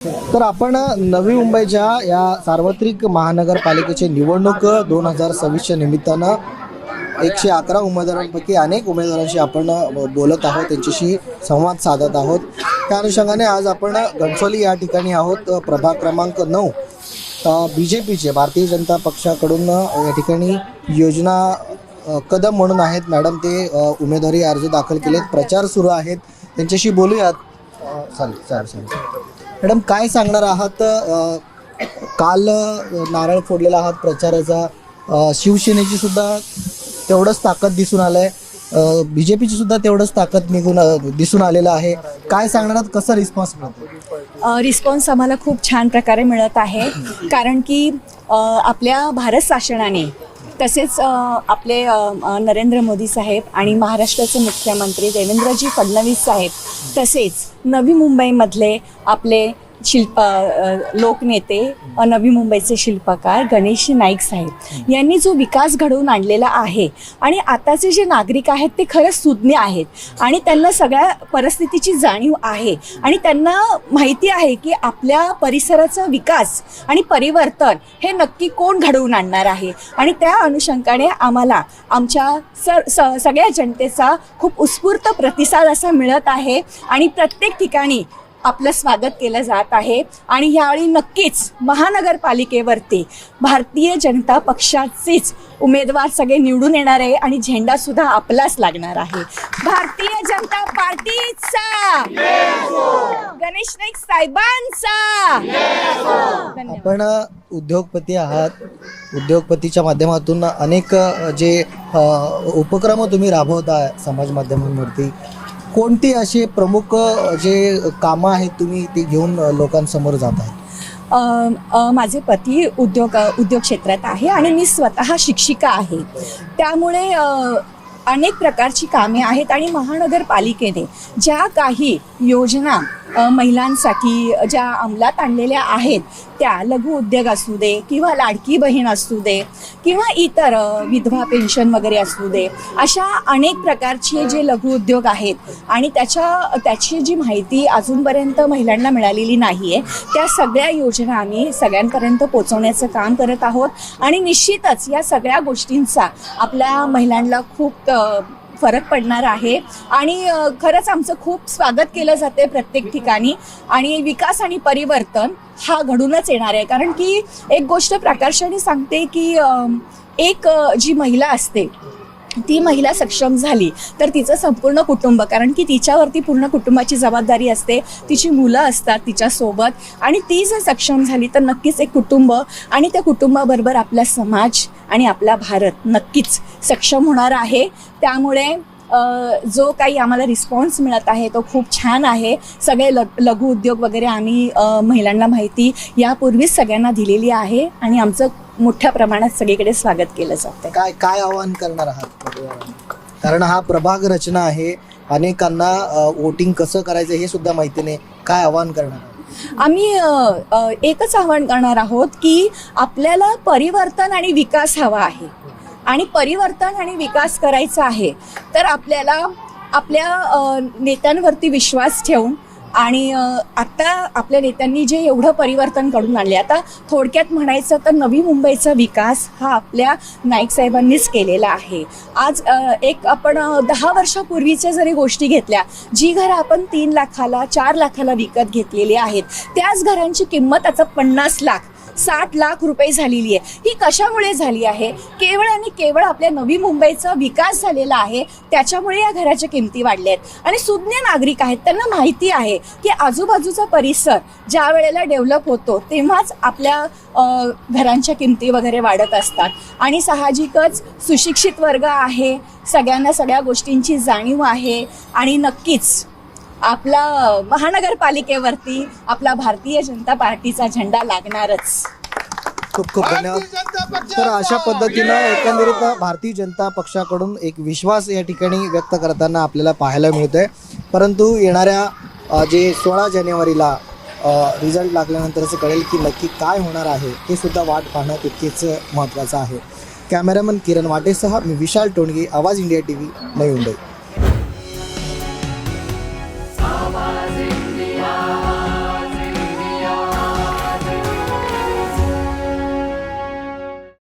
तर आपण नवी मुंबईच्या या सार्वत्रिक महानगरपालिकेची निवडणूक 2026च्या निमित्तानं 111 उमेदवारांपैकी अनेक उमेदवारांशी आपण बोलत आहोत, त्यांच्याशी संवाद साधत आहोत। त्या अनुषंगाने आज आपण घणसोली या ठिकाणी आहोत। प्रभाग क्रमांक 9 बीजेपीचे भारतीय जनता पक्षाकडून या ठिकाणी योजना कदम म्हणून आहेत मॅडम, ते उमेदवारी अर्ज दाखल केलेत, प्रचार सुरू आहेत, त्यांच्याशी बोलूयात। चालेल मॅडम, काय सांगणार आहात? काल नारळ फोडलेला आहात प्रचाराचा, शिवसेनेची सुद्धा तेवढंच ताकद दिसून आलंय, बीजेपीची सुद्धा तेवढंच ताकद दिसून आलेलं आहे। काय सांगणार आहात, कसा रिस्पॉन्स मिळतो? रिस्पॉन्स आम्हाला खूप छान प्रकारे मिळत आहे, कारण की आपल्या भारत शासनाने तसेच आपले नरेंद्र मोदी साहेब आणि महाराष्ट्राचे मुख्यमंत्री देवेंद्रजी फडणवीस साहेब तसेच नवी मुंबईमधले आपले लोकनेते नवी मुंबईचे शिल्पकार गणेश नाईक साहेब यांनी जो विकास घडवून आणलेला आहे आणि आताचे जे नागरिक आहेत ते खरंच सुज्ञ आहेत आणि त्यांना सगळ्या परिस्थितीची जाणीव आहे आणि त्यांना माहिती आहे की आपल्या परिसराचा विकास आणि परिवर्तन हे नक्की कोण घडवून आणणार आहे आणि त्या अनुषंगाने आम्हाला आमच्या सगळ्या जनतेचा खूप उत्स्फूर्त प्रतिसाद असा मिळत आहे आणि प्रत्येक ठिकाणी आपलं स्वागत केलं जात आहे। आणि यावेळी नक्कीच महानगरपालिकेवरती भारतीय जनता पक्षाचेच उमेदवार सगळे निवडून येणार आहे आणि झेंडा सुद्धा आपलाच लागणार आहे। भारतीय जनता पार्टीचा, गणेश नाईक साहेबांचा। आपण उद्योगपती आहात, उद्योगपतीच्या माध्यमातून अनेक जे उपक्रम तुम्ही राबवता समाज माध्यमांवरती, कोणती अशी प्रमुख जे कामं आहेत तुम्ही ती घेऊन लोकांसमोर जात आहे? माझे पती उद्योग क्षेत्रात आहे आणि मी स्वतः शिक्षिका आहे, त्यामुळे अनेक प्रकारची कामे आहेत आणि महानगरपालिकेने ज्या काही योजना महिलांसाठी ज्या अंमलात आणलेल्या आहेत, त्या लघु उद्योग असू दे किंवा लाडकी बहीण असू दे किंवा इतर विधवा पेन्शन वगैरे असू दे, अशा अनेक प्रकारचे जे लघु उद्योग आहेत आणि त्याची जी माहिती अजूनपर्यंत महिलांना मिळालेली नाही आहे, त्या सगळ्या योजना आम्ही सगळ्यांपर्यंत पोहोचवण्याचं काम करत आहोत आणि निश्चितच या सगळ्या गोष्टींचा आपल्या महिलांना खूप फरक पडणार आहे आणि खरंच आमचं खूप स्वागत केलं जाते प्रत्येक ठिकाणी आणि विकास आणि परिवर्तन हा घडूनच येणार आहे। कारण की एक गोष्ट प्रकर्षाने सांगते की एक जी महिला असते ती महिला सक्षम झाली तर तिचं संपूर्ण कुटुंब, कारण की तिच्यावरती पूर्ण कुटुंबाची जबाबदारी असते, तिची मुलं असतात तिच्यासोबत आणि ती जर सक्षम झाली तर नक्कीच एक कुटुंब आणि त्या कुटुंबाबरोबर आपला समाज आणि आपला भारत नक्कीच सक्षम होणार आहे। त्यामुळे जो काही आम्हाला रिस्पॉन्स मिळत आहे तो खूप छान आहे। सगळे लघु उद्योग वगैरे आम्ही महिलांना माहिती यापूर्वीच सगळ्यांना दिलेली आहे आणि आमचं मोठ्या प्रमाणात सगळीकडे स्वागत केलं जातं। काय आवाहन करणार आहात? कारण हा प्रभाग रचना आहे, अनेकांना वोटिंग कसं करायचं हे सुद्धा माहिती नाही, काय आवाहन करणार आहात? आम्ही एकच आवाहन करणार आहोत की आपल्याला परिवर्तन आणि विकास हवा आहे आणि परिवर्तन आणि विकास करायचा आहे तर आपल्याला आपल्या नेत्यांवरती विश्वास ठेवून आणि आता आपल्या नेत्यांनी जे एवढं परिवर्तन घडून आणले, आता थोडक्यात म्हणायचं तर नवी मुंबईचा विकास हा आपल्या नाईक साहेबांनीच केलेला आहे। आज एक आपण 10 वर्षापूर्वीच्या जरी गोष्टी घेतल्या, जी घरं आपण 3 लाखाला 4 लाखाला विकत घेतलेली आहेत, त्याच घरांची किंमत आता 50 लाख 60 लाख रुपये झालेली आहे। ही कशामुळे झाली आहे? केवळ आणि केवळ आपल्या नवी मुंबईचा विकास झालेला आहे, त्याच्यामुळे या घराच्या किमती वाढल्या आहेत आणि सुज्ञ नागरिक आहेत, त्यांना माहिती आहे की आजूबाजूचा परिसर ज्या वेळेला डेव्हलप होतो तेव्हाच आपल्या घरांच्या किमती वगैरे वाढत असतात आणि साहजिकच सुशिक्षित वर्ग आहे, सगळ्यांना सगळ्या गोष्टींची जाणीव आहे आणि नक्कीच आपला महानगरपालिकेवरती आपला भारतीय जनता पार्टीचा झेंडा लागणारच। खूप खूप धन्यवाद। तर अशा पद्धतीनं एकंदरीत भारतीय जनता पक्षाकडून एक विश्वास या ठिकाणी व्यक्त करताना आपल्याला पाहायला मिळतोय, परंतु येणाऱ्या जे 16 जानेवारीला रिझल्ट लागल्यानंतरच कळेल की नक्की काय होणार आहे, हे सुद्धा वाट पाहणं तितकेच महत्त्वाचं आहे। कॅमेरामन किरण वाटेसह मी विशाल टोणगे, आवाज इंडिया TV, नवी मुंबई।